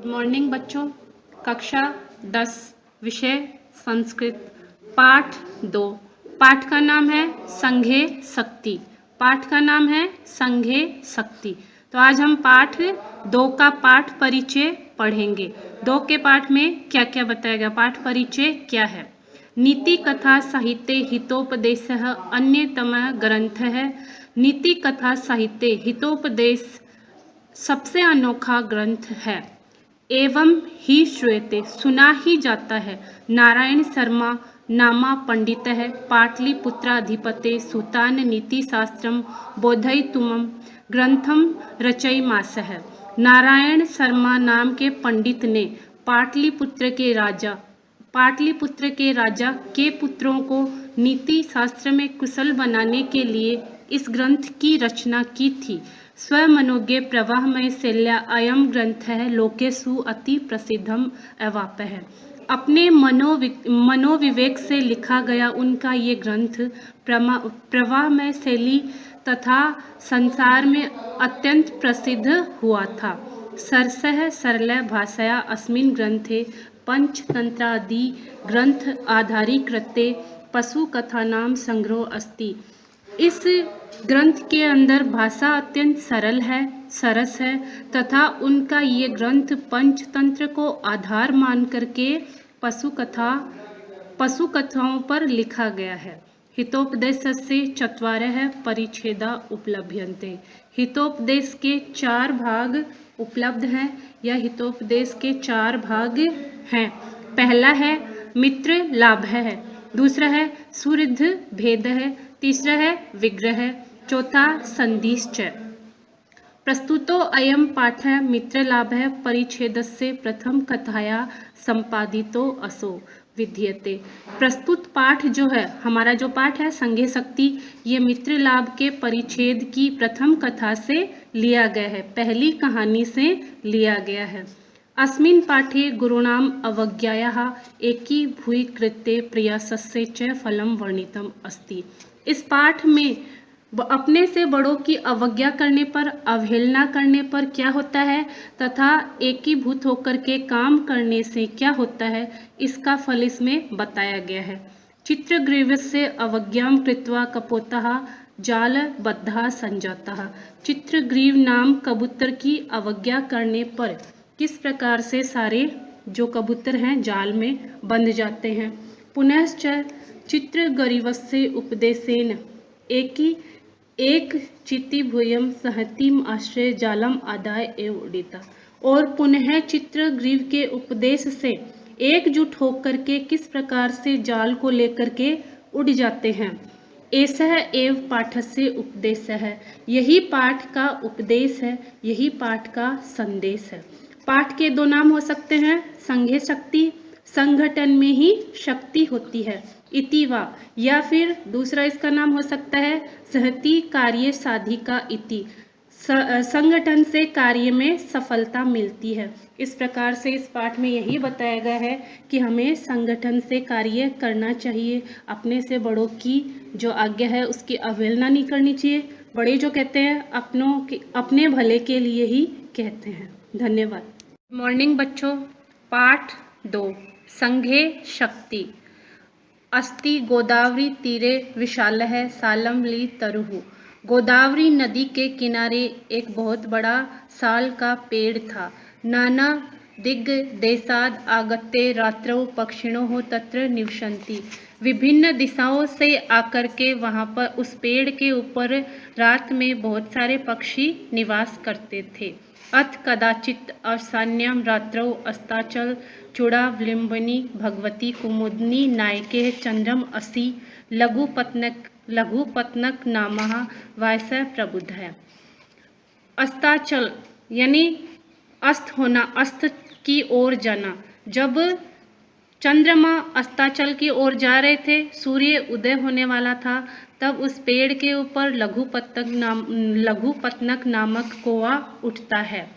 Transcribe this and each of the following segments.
Morning बच्चों। कक्षा 10 विषय संस्कृत पाठ 2। पाठ का नाम है संघे शक्ति। पाठ का नाम है संघे शक्ति। तो आज हम पाठ 2 का पाठ परिचय पढ़ेंगे। 2 के पाठ में क्या क्या बताया गया। पाठ परिचय क्या है। नीति कथा साहित्य हितोपदेशः अन्यतमः ग्रंथः। नीति कथा साहित्य हितोपदेश सबसे अनोखा ग्रंथ है एवं ही श्रूयते सुना ही जाता है। नारायण शर्मा नामा पंडित है पाटलिपुत्राधिपते सुतान नीति शास्त्रम बोधयितुम ग्रंथम रचयिमास है। नारायण शर्मा नाम के पंडित ने पाटलिपुत्र के राजा के पुत्रों को नीति शास्त्र में कुशल बनाने के लिए इस ग्रंथ की रचना की थी। स्वमनोज्ञ प्रवाहमय शैल्या अयम ग्रंथ है लोकेषु अति प्रसिद्धम अवाप्य है। अपने मनोविवेक से लिखा गया उनका ये ग्रंथ प्रवाहमय शैली तथा संसार में अत्यंत प्रसिद्ध हुआ था। सरसः सरल भाषया अस्मिन् ग्रंथे पंचतंत्रादि ग्रंथ आधारीकृते पशुकथानां संग्रहो अस्ति। इस ग्रंथ के अंदर भाषा अत्यंत सरल है, सरस है तथा उनका ये ग्रंथ पंचतंत्र को आधार मान करके पशुकथाओं पर लिखा गया है। हितोपदेशस्य चत्वारः परिच्छेदा उपलभ्यन्ते। हितोपदेश के 4 भाग उपलब्ध हैं। यह हितोपदेश के 4 भाग हैं। पहला है मित्र लाभ है, दूसरा है सुहृद भेद है, तीसरा है विग्रह, चौथा संधिश्च। प्रस्तुतो अयम पाठ मित्रलाभ परिच्छेदस्य प्रथम कथाया संपादितो असो विद्यते। प्रस्तुत पाठ जो है, हमारा जो पाठ है संघे शक्ति, ये मित्र लाभ के परिच्छेद की प्रथम कथा से लिया गया है, पहली कहानी से लिया गया है। अस्मिन् पाठे गुरूणाम अवज्ञायाः एकीभूतकृते प्रयासस्य च फलं वर्णितम् अस्ति। इस पाठ में अपने से बड़ों की अवज्ञा करने पर, अवहेलना करने पर क्या होता है तथा एकीभूत होकर के काम करने से क्या होता है, इसका फल इसमें बताया गया है। चित्रग्रीवस्य अवज्ञां कृत्वा कपोतः जालबद्धः संजातः। चित्रग्रीव नाम कबूतर की अवज्ञा करने पर किस प्रकार से सारे जो कबूतर हैं जाल में बंध जाते हैं। पुनश्च चित्रग्रीवस्य उपदेशेन एक चित्तिभूयं सहतीम आश्रय जालम आदाय एव उड़िता। और पुनः चित्रग्रीव के उपदेश से एकजुट होकर के किस प्रकार से जाल को लेकर के उड़ जाते हैं। ऐसा एव पाठस्य उपदेश है, यही पाठ का उपदेश है, यही पाठ का संदेश है। पाठ के 2 नाम हो सकते हैं, संघे शक्ति, संगठन में ही शक्ति होती है, इति वा, या फिर दूसरा इसका नाम हो सकता है सहति कार्य साधिका इति, संगठन से कार्य में सफलता मिलती है। इस प्रकार से इस पाठ में यही बताया गया है कि हमें संगठन से कार्य करना चाहिए, अपने से बड़ों की जो आज्ञा है उसकी अवहेलना नहीं करनी चाहिए। बड़े जो कहते हैं अपने भले के लिए ही कहते हैं। धन्यवाद। मॉर्निंग बच्चों। पाठ 2 संघे शक्ति। अस्ति गोदावरी तीरे विशालः सालम ली तरुः। गोदावरी नदी के किनारे एक बहुत बड़ा साल का पेड़ था। नाना दिग्देशाद आगत्य रात्रौ पक्षिणोः तत्र निवसन्ति। विभिन्न दिशाओं से आकर के वहाँ पर उस पेड़ के ऊपर रात में बहुत सारे पक्षी निवास करते थे। अथ कदाचित् अवसान्यां रात्रौ अस्ताचल चूड़ावलम्बिनी भगवती कुमुदिनी नायके चंद्रम असि लघुपत्नक नामः वायसः प्रबुद्धः। अस्ताचल यानी अस्त होना, अस्त की ओर जाना। जब चंद्रमा अस्ताचल की ओर जा रहे थे, सूर्य उदय होने वाला था, तब उस पेड़ के ऊपर लघुपत्नक नामक कौवा उठता है।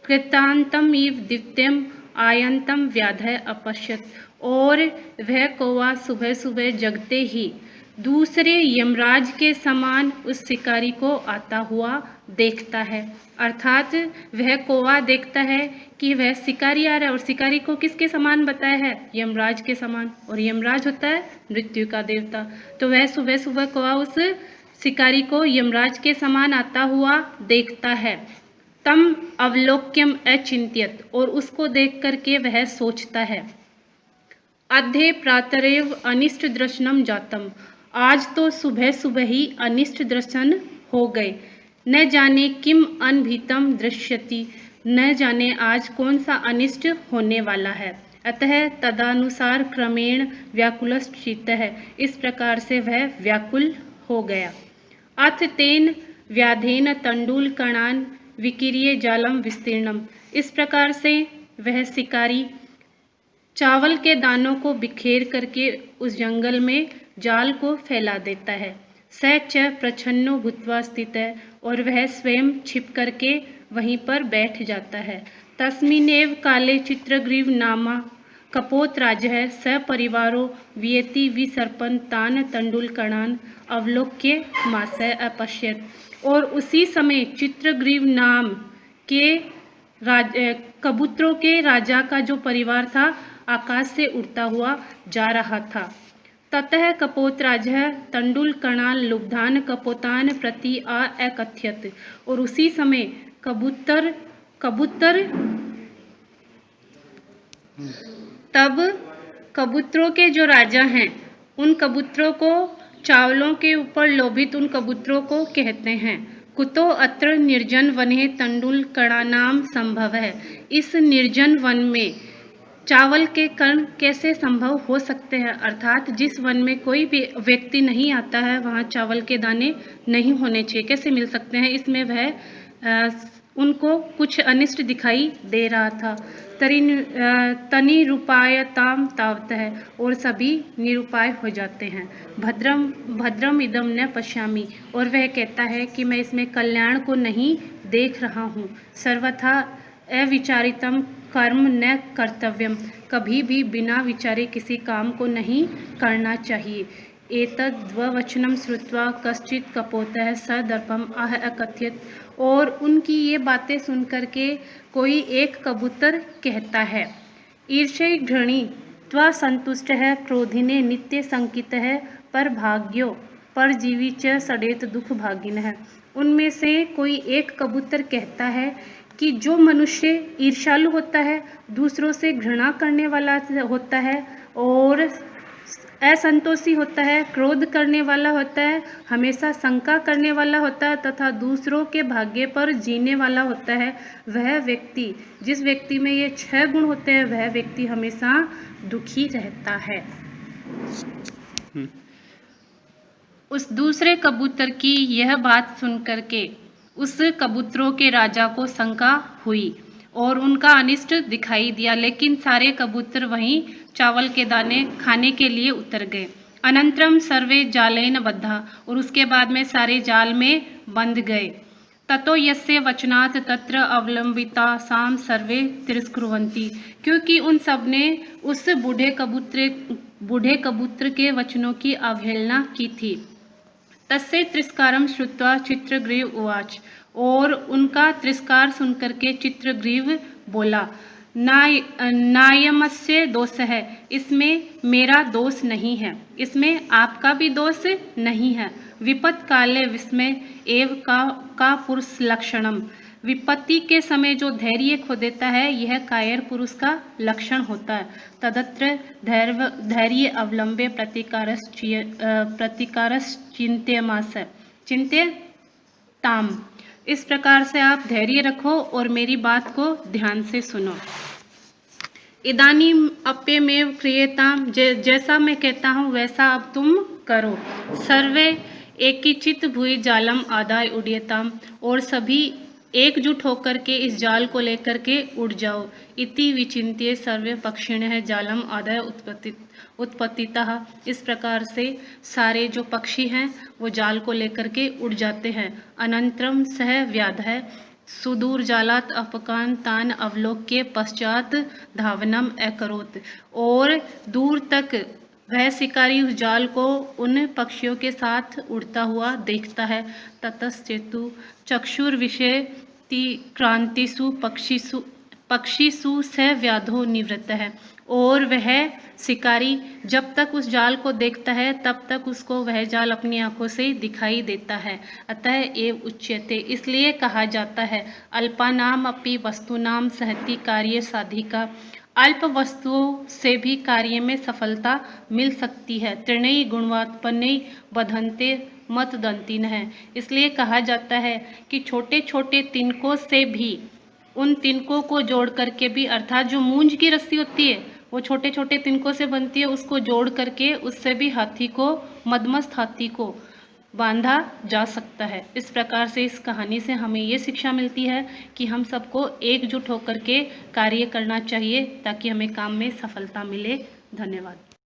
कृतांतम इव दिव्यम आयंतम व्याधय अपश्यत। और वह कौवा सुबह सुबह जगते ही दूसरे यमराज के समान उस शिकारी को आता हुआ देखता है। अर्थात वह कौवा देखता है कि वह शिकारी आ रहा है और शिकारी को किसके समान बताया है? यमराज के समान, और यमराज होता है मृत्यु का देवता। तो वह सुबह सुबह कौवा उस शिकारी को यमराज के समान आता हुआ देखता है। तम अवलोक्यम अचिंत्यत, और उसको देख करके वह सोचता है। अद्य प्रातरेव अनिष्ट दर्शनम जातम, आज तो सुबह सुबह ही अनिष्ट दर्शन हो गए। न जाने किम अनभितम दृश्यति, न जाने आज कौन सा अनिष्ट होने वाला है। अतः तदानुसार क्रमेण व्याकुलश्चित्तः, इस प्रकार से वह व्याकुल हो गया। अथ तेन व्याधेन तंडुल कणान विकीर्य जालम विस्तीर्णम, इस प्रकार से वह शिकारी चावल के दानों को बिखेर करके उस जंगल में जाल को फैला देता है। स च प्रच्छन्नो भूत्वा स्थित है, और वह स्वयं छिप करके वहीं पर बैठ जाता है। तस्मिनेव काले चित्रग्रीव नामा कपोतराजः स परिवारो वियति विसर्पन् तान तंडुलकणान अवलोक्य मासः अपश्यत, और उसी समय चित्रग्रीव नाम के कबूतरों के राजा का जो परिवार था आकाश से उड़ता हुआ जा रहा था। ततः कपोतराजः तंडुलकणान लुब्धान कपोतान प्रति अकथयत, और उसी समय तब कबूतरों के जो राजा हैं उन कबूतरों को, चावलों के ऊपर लोभित उन कबूतरों को कहते हैं, कुतो अत्र निर्जन वने तंडुलकणानाम संभव है, इस निर्जन वन में चावल के कण कैसे संभव हो सकते हैं। अर्थात जिस वन में कोई भी व्यक्ति नहीं आता है वहाँ चावल के दाने नहीं होने चाहिए, कैसे मिल सकते हैं। इसमें वह उनको कुछ अनिष्ट दिखाई दे रहा था। तनि रूपायताम तावत है, और सभी निरुपाय हो जाते हैं। भद्रम इदम न पश्यामि, और वह कहता है कि मैं इसमें कल्याण को नहीं देख रहा हूँ। सर्वथा अविचारितम कर्म न कर्तव्यम, कभी भी बिना विचारे किसी काम को नहीं करना चाहिए। एतद्वचनम श्रुत्वा कश्चित कपोतः सदर्पम आह अकथयत, और उनकी ये बातें सुन करके कोई एक कबूतर कहता है, ईर्ष्य घृणी त्वा संतुष्ट है क्रोधिने नित्य संकित है पर भाग्यो पर जीवी च सडेत दुख भागिन है। उनमें से कोई एक कबूतर कहता है कि जो मनुष्य ईर्ष्यालु होता है, दूसरों से घृणा करने वाला होता है और असंतोषी होता है, क्रोध करने वाला होता है, हमेशा शंका करने वाला होता है तथा दूसरों के भाग्य पर जीने वाला होता है, वह व्यक्ति, जिस व्यक्ति में ये 6 गुण होते हैं, वह व्यक्ति हमेशा दुखी रहता है। उस दूसरे कबूतर की यह बात सुनकर के उस कबूतरों के राजा को शंका हुई और उनका अनिष्ट दिखाई दिया, लेकिन सारे कबूतर वहीं चावल के दाने खाने के लिए उतर गए। अनंतरम सर्वे जालेन बद्धा, और उसके बाद में सारे जाल में बंध गए। ततो यस्य वचनात् तत्र अवलंबिता साम सर्वे तिरस्कुर्वन्ति, क्योंकि उन सब ने उस बूढ़े कबूतर के वचनों की अवहेलना की थी। तस्य तिरस्कारम श्रुत्वा चित्रग्रीव उवाच, और उनका तिरस्कार सुनकर के चित्रग्रीव बोला, नायमस्य दोष है, इसमें मेरा दोष नहीं है, इसमें आपका भी दोष नहीं है। विपत् काले विस्मय एव का पुरुष लक्षणम, विपत्ति के समय जो धैर्य खो देता है यह कायर पुरुष का लक्षण होता है। तदत्र धैर्य अवलंबे प्रतिकारस चिंत्यताम, इस प्रकार से आप धैर्य रखो और मेरी बात को ध्यान से सुनो। इदानीम अप्यमेव क्रियताम, जैसा मैं कहता हूँ वैसा अब तुम करो। सर्वे एकीचित भुइ जालम आदाय उड्यताम, और सभी एकजुट होकर के इस जाल को लेकर के उड़ जाओ। इति विचिन्त्य सर्वे पक्षिणः जालम आदाय उत्पत्तितः, इस प्रकार से सारे जो पक्षी हैं वो जाल को लेकर के उड़ जाते हैं। अनंतरम सह व्याधः सुदूर जालात अपकान तान अवलोक्य पश्चात धावनम अकरोत, और दूर तक वह शिकारी उस जाल को उन पक्षियों के साथ उड़ता हुआ देखता है। ततश्चेतु चक्षुर्विशेति क्रांतिषु पक्षिषु स व्याधो निवृत्त है। और वह शिकारी जब तक उस जाल को देखता है तब तक उसको वह जाल अपनी आंखों से दिखाई देता है। अतः एव उच्यते, इसलिए कहा जाता है, अल्पानाम अपि वस्तूनाम सहति कार्य साधिका, अल्प वस्तुओं से भी कार्य में सफलता मिल सकती है। त्रिणई गुणवात्पन्नई बधन्ते मत दंतिन है। इसलिए कहा जाता है कि छोटे छोटे तिनकों से भी, उन तिनकों को जोड़ करके भी, अर्थात जो मूंज की रस्सी होती है वो छोटे छोटे तिनकों से बनती है, उसको जोड़ करके उससे भी हाथी को, मदमस्त हाथी को बांधा जा सकता है। इस प्रकार से इस कहानी से हमें ये शिक्षा मिलती है कि हम सबको एकजुट होकर के कार्य करना चाहिए ताकि हमें काम में सफलता मिले। धन्यवाद।